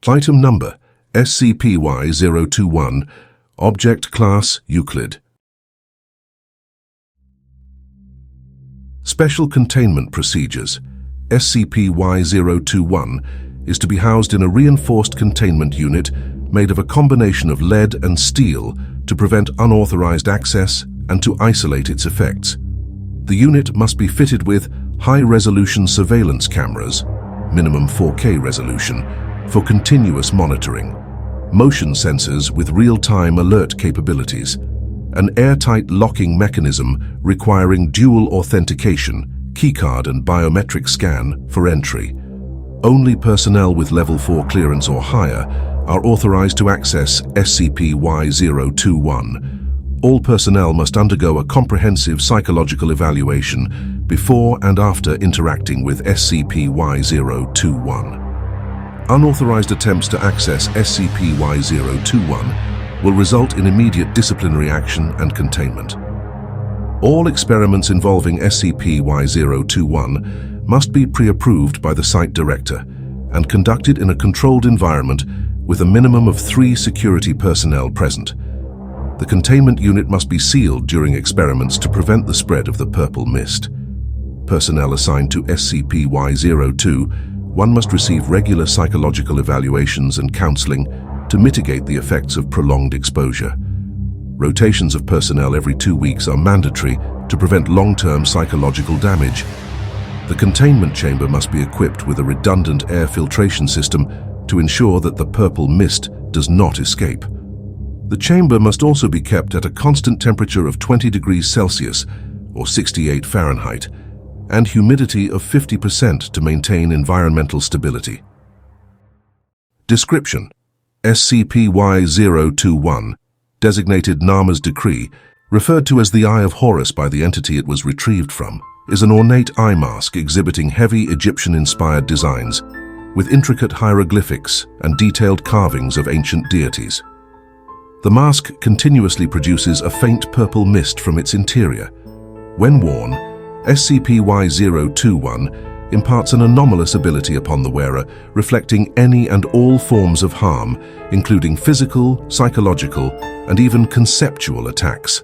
Item Number SCP-Y-021. Object Class Euclid. Special Containment Procedures. SCP-Y-021 is to be housed in a reinforced containment unit made of a combination of lead and steel to prevent unauthorized access and to isolate its effects. The unit must be fitted with high-resolution surveillance cameras, minimum 4K resolution, for continuous monitoring, motion sensors with real-time alert capabilities, an airtight locking mechanism requiring dual authentication, keycard and biometric scan for entry. Only personnel with Level 4 clearance or higher are authorized to access SCP-Y-021. All personnel must undergo a comprehensive psychological evaluation before and after interacting with SCP-Y-021. Unauthorized attempts to access SCP-Y-021 will result in immediate disciplinary action and containment. All experiments involving SCP-Y-021 must be pre-approved by the site director and conducted in a controlled environment with a minimum of 3 security personnel present. The containment unit must be sealed during experiments to prevent the spread of the purple mist. Personnel assigned to SCP-Y-021 must receive regular psychological evaluations and counseling to mitigate the effects of prolonged exposure. Rotations of personnel every 2 weeks are mandatory to prevent long-term psychological damage. The containment chamber must be equipped with a redundant air filtration system to ensure that the purple mist does not escape. The chamber must also be kept at a constant temperature of 20 degrees Celsius or 68 Fahrenheit and humidity of 50% to maintain environmental stability. Description: SCP-Y-021, designated Narmer's decree, referred to as the Eye of Horus by the entity it was retrieved from, is an ornate eye mask exhibiting heavy Egyptian-inspired designs with intricate hieroglyphics and detailed carvings of ancient deities. The mask continuously produces a faint purple mist from its interior. When worn, SCP-Y-021 imparts an anomalous ability upon the wearer, reflecting any and all forms of harm, including physical, psychological, and even conceptual attacks.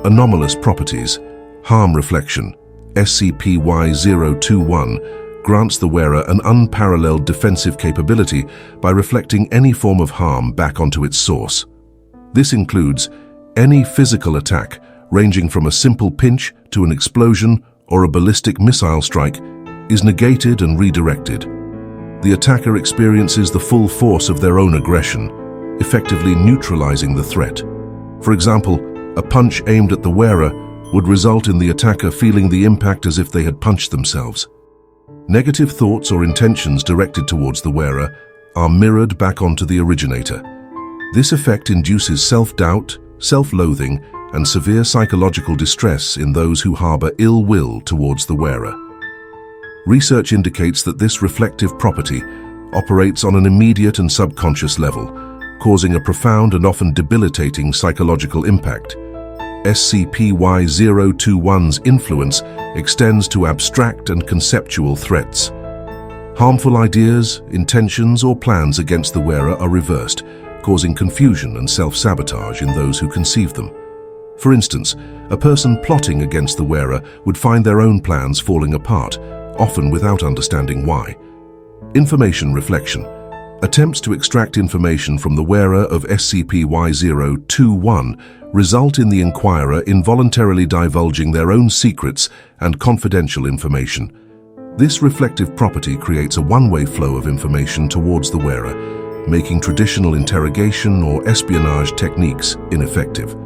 Anomalous properties. Harm reflection. SCP-Y-021 grants the wearer an unparalleled defensive capability by reflecting any form of harm back onto its source. This includes any physical attack, ranging from a simple pinch to an explosion or a ballistic missile strike, is negated and redirected. The attacker experiences the full force of their own aggression, effectively neutralizing the threat. For example, a punch aimed at the wearer would result in the attacker feeling the impact as if they had punched themselves. Negative thoughts or intentions directed towards the wearer are mirrored back onto the originator. This effect induces self-doubt, self-loathing, and severe psychological distress in those who harbor ill will towards the wearer. Research indicates that this reflective property operates on an immediate and subconscious level, causing a profound and often debilitating psychological impact. SCP-Y-021's influence extends to abstract and conceptual threats. Harmful ideas, intentions, or plans against the wearer are reversed, causing confusion and self-sabotage in those who conceive them. For instance, a person plotting against the wearer would find their own plans falling apart, often without understanding why. Information reflection. Attempts to extract information from the wearer of SCP-Y-021 result in the inquirer involuntarily divulging their own secrets and confidential information. This reflective property creates a one-way flow of information towards the wearer, making traditional interrogation or espionage techniques ineffective.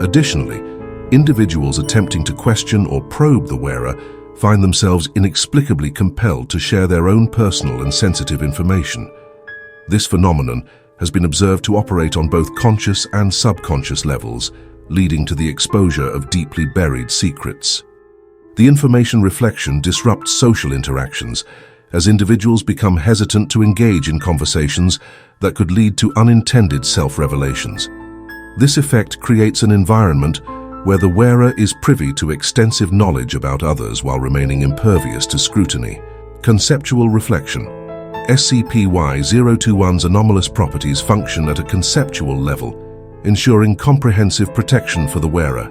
Additionally, individuals attempting to question or probe the wearer find themselves inexplicably compelled to share their own personal and sensitive information. This phenomenon has been observed to operate on both conscious and subconscious levels, leading to the exposure of deeply buried secrets. The information reflection disrupts social interactions, as individuals become hesitant to engage in conversations that could lead to unintended self-revelations. This effect creates an environment where the wearer is privy to extensive knowledge about others while remaining impervious to scrutiny. Conceptual reflection. SCP-Y-021's anomalous properties function at a conceptual level, ensuring comprehensive protection for the wearer.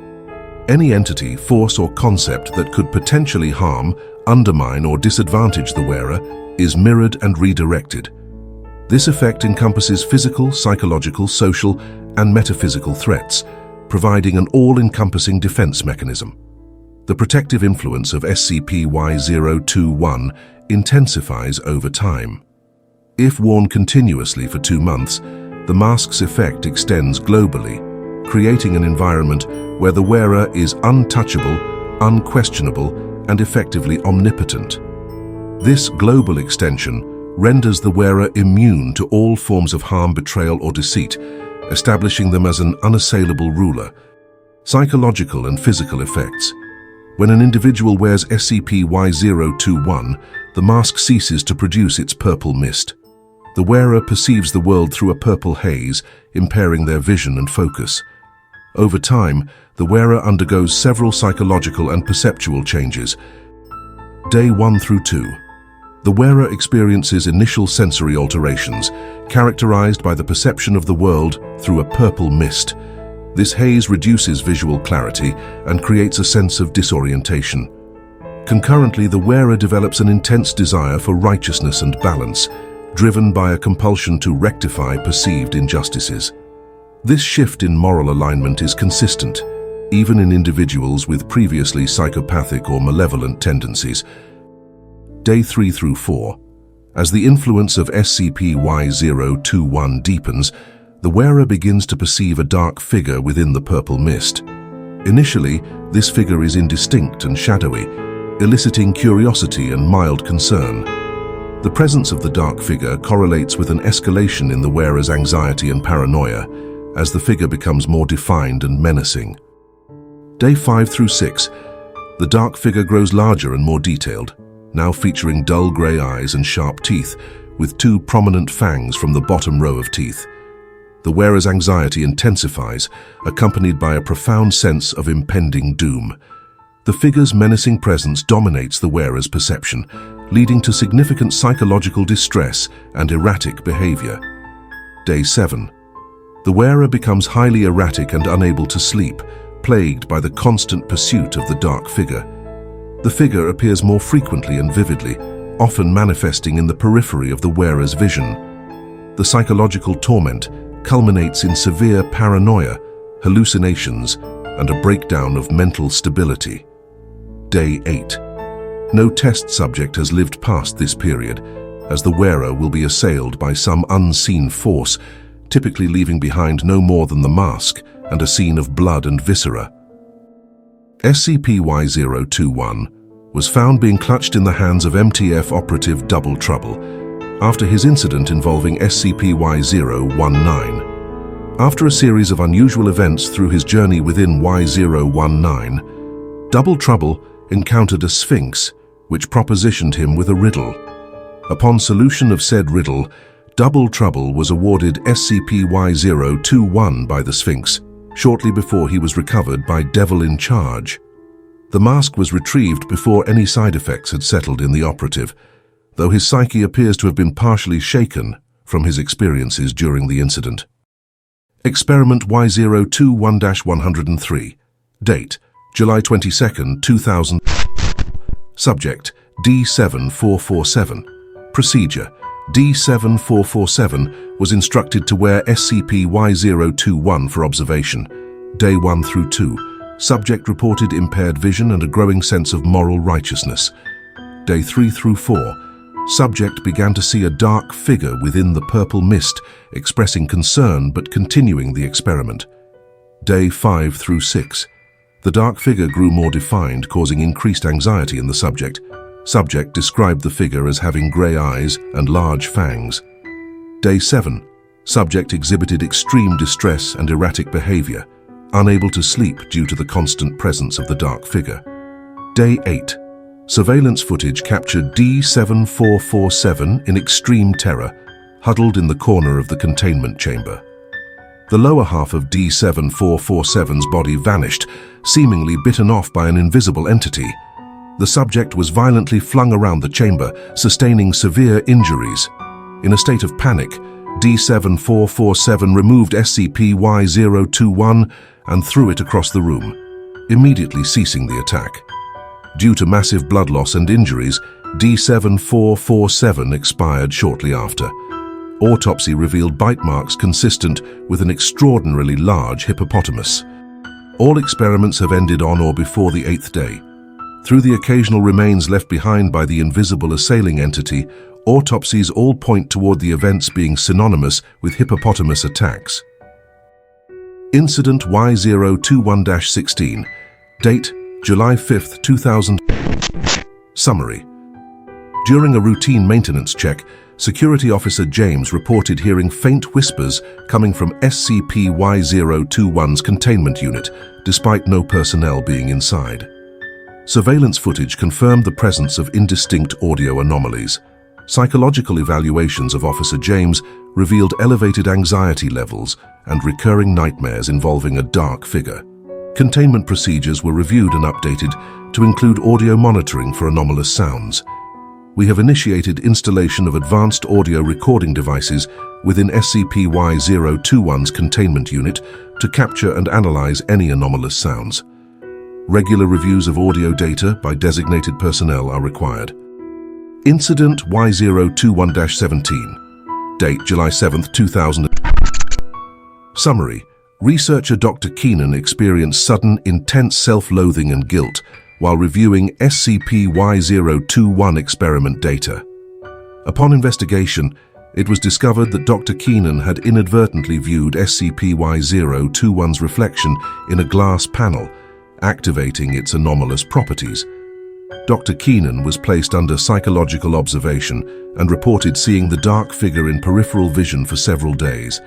Any entity, force, or concept that could potentially harm, undermine, or disadvantage the wearer is mirrored and redirected. This effect encompasses physical, psychological, social, and metaphysical threats, providing an all-encompassing defense mechanism. The protective influence of SCP-Y-021 intensifies over time. If worn continuously for 2 months, the mask's effect extends globally, creating an environment where the wearer is untouchable, unquestionable, and effectively omnipotent. This global extension renders the wearer immune to all forms of harm, betrayal, or deceit, establishing them as an unassailable ruler. Psychological and physical effects. When an individual wears SCP-Y-021, the mask ceases to produce its purple mist. The wearer perceives the world through a purple haze, impairing their vision and focus. Over time, the wearer undergoes several psychological and perceptual changes. Day 1 through 2. The wearer experiences initial sensory alterations, characterized by the perception of the world through a purple mist. This haze reduces visual clarity and creates a sense of disorientation. Concurrently, the wearer develops an intense desire for righteousness and balance, driven by a compulsion to rectify perceived injustices. This shift in moral alignment is consistent, even in individuals with previously psychopathic or malevolent tendencies. Day 3 through 4. As the influence of SCP-Y-021 deepens, the wearer begins to perceive a dark figure within the purple mist. Initially, this figure is indistinct and shadowy, eliciting curiosity and mild concern. The presence of the dark figure correlates with an escalation in the wearer's anxiety and paranoia, as the figure becomes more defined and menacing. Day 5 through 6. The dark figure grows larger and more detailed, now featuring dull grey eyes and sharp teeth, with 2 prominent fangs from the bottom row of teeth. The wearer's anxiety intensifies, accompanied by a profound sense of impending doom. The figure's menacing presence dominates the wearer's perception, leading to significant psychological distress and erratic behavior. Day 7. The wearer becomes highly erratic and unable to sleep, plagued by the constant pursuit of the dark figure. The figure appears more frequently and vividly, often manifesting in the periphery of the wearer's vision. The psychological torment culminates in severe paranoia, hallucinations, and a breakdown of mental stability. Day 8. No test subject has lived past this period, as the wearer will be assailed by some unseen force, typically leaving behind no more than the mask and a scene of blood and viscera. SCP-Y-021 was found being clutched in the hands of MTF operative Double Trouble after his incident involving SCP-Y-019. After a series of unusual events through his journey within Y-019, Double Trouble encountered a Sphinx, which propositioned him with a riddle. Upon solution of said riddle, Double Trouble was awarded SCP-Y-021 by the Sphinx, shortly before he was recovered by Devil in Charge. The mask was retrieved before any side effects had settled in the operative, though his psyche appears to have been partially shaken from his experiences during the incident. Experiment Y-021-103. Date: July 22, 2000. Subject: D7447. Procedure: D7447 was instructed to wear SCP-Y-021 for observation. Day 1 through 2. Subject reported impaired vision and a growing sense of moral righteousness. Day 3 through 4. Subject began to see a dark figure within the purple mist, expressing concern but continuing the experiment. Day 5 through 6. The dark figure grew more defined, causing increased anxiety in the subject. Subject described the figure as having grey eyes and large fangs. Day 7. Subject exhibited extreme distress and erratic behavior, unable to sleep due to the constant presence of the dark figure. Day 8. Surveillance footage captured D7447 in extreme terror, huddled in the corner of the containment chamber. The lower half of D7447's body vanished, seemingly bitten off by an invisible entity. The subject was violently flung around the chamber, sustaining severe injuries. In a state of panic, D7447 removed SCP-Y-021 and threw it across the room, immediately ceasing the attack. Due to massive blood loss and injuries, D7447 expired shortly after. Autopsy revealed bite marks consistent with an extraordinarily large hippopotamus. All experiments have ended on or before the 8th day. Through the occasional remains left behind by the invisible assailing entity, autopsies all point toward the events being synonymous with hippopotamus attacks. Incident Y021-16. Date: July 5, 2000. Summary. During a routine maintenance check, Security Officer James reported hearing faint whispers coming from SCP-Y-021's containment unit, despite no personnel being inside. Surveillance footage confirmed the presence of indistinct audio anomalies. Psychological evaluations of Officer James revealed elevated anxiety levels and recurring nightmares involving a dark figure. Containment procedures were reviewed and updated to include audio monitoring for anomalous sounds. We have initiated installation of advanced audio recording devices within SCP-Y-021's containment unit to capture and analyze any anomalous sounds. Regular reviews of audio data by designated personnel are required. Incident Y021-17. Date: July 7, 2000. Summary. Researcher Dr. Keenan experienced sudden, intense self-loathing and guilt while reviewing SCP-Y-021 experiment data. Upon investigation, it was discovered that Dr. Keenan had inadvertently viewed SCP-Y-021's reflection in a glass panel, activating its anomalous properties. Dr. Keenan was placed under psychological observation and reported seeing the dark figure in peripheral vision for several days.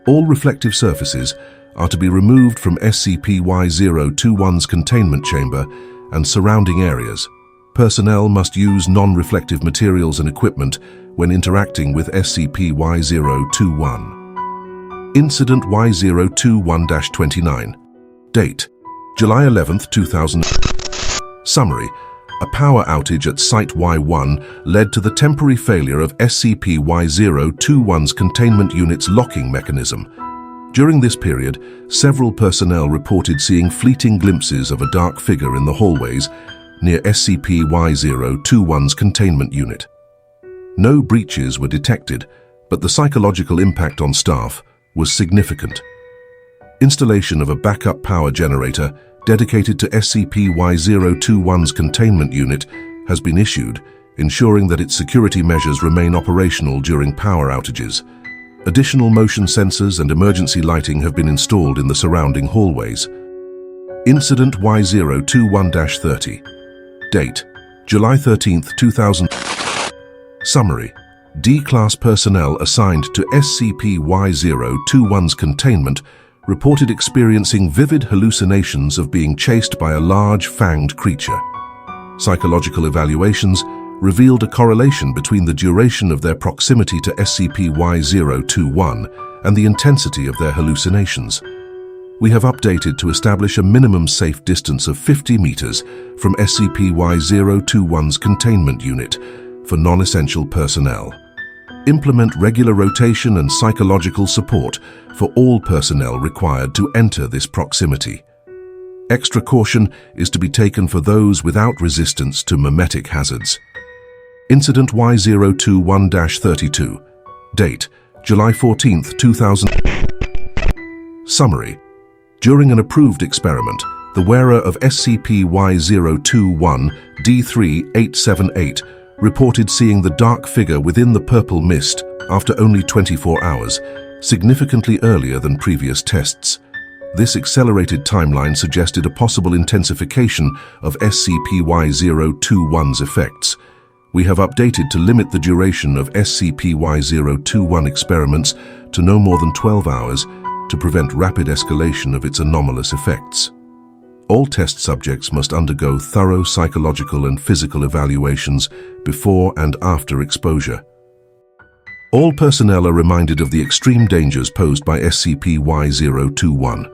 All reflective surfaces are to be removed from SCP-Y-021's containment chamber and surrounding areas. Personnel must use non-reflective materials and equipment when interacting with SCP-Y-021. Incident Y021-29. Date: July 11, 2000. Summary. A power outage at Site Y1 led to the temporary failure of SCP-Y-021's containment unit's locking mechanism. During this period, several personnel reported seeing fleeting glimpses of a dark figure in the hallways near SCP-Y-021's containment unit. No breaches were detected, but the psychological impact on staff was significant. Installation of a backup power generator dedicated to SCP-Y-021's containment unit has been issued, ensuring that its security measures remain operational during power outages. Additional motion sensors and emergency lighting have been installed in the surrounding hallways. Incident Y021-30. Date: July 13, 2000. Summary. D-Class personnel assigned to SCP-Y-021's containment reported experiencing vivid hallucinations of being chased by a large fanged creature. Psychological evaluations revealed a correlation between the duration of their proximity to SCP-Y-021 and the intensity of their hallucinations. We have updated to establish a minimum safe distance of 50 meters from SCP-Y-021's containment unit for non-essential personnel. Implement regular rotation and psychological support for all personnel required to enter this proximity. Extra caution is to be taken for those without resistance to memetic hazards. Incident Y021-32. Date: July 14, 2000. Summary. During an approved experiment, the wearer of SCP-Y021 D3878 reported seeing the dark figure within the purple mist after only 24 hours, significantly earlier than previous tests. This accelerated timeline suggested a possible intensification of SCP-Y021's effects. We have updated to limit the duration of SCP-Y021 experiments to no more than 12 hours to prevent rapid escalation of its anomalous effects. All test subjects must undergo thorough psychological and physical evaluations before and after exposure. All personnel are reminded of the extreme dangers posed by SCP-Y021.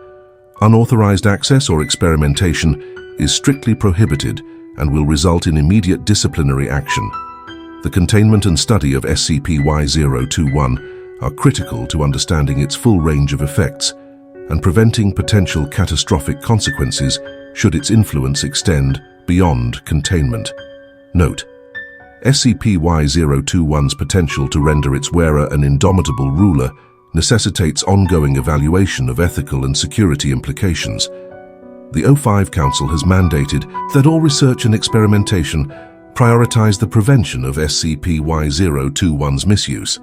Unauthorized access or experimentation is strictly prohibited and will result in immediate disciplinary action. The containment and study of SCP-Y-021 are critical to understanding its full range of effects and preventing potential catastrophic consequences should its influence extend beyond containment. Note: SCP-Y-021's potential to render its wearer an indomitable ruler necessitates ongoing evaluation of ethical and security implications. The O5 Council has mandated that all research and experimentation prioritize the prevention of SCP-Y-021's misuse.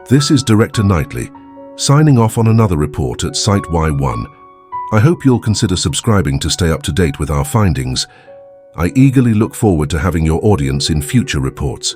This is Director Knightley, signing off on another report at Site Y1. I hope you'll consider subscribing to stay up to date with our findings. I eagerly look forward to having your audience in future reports.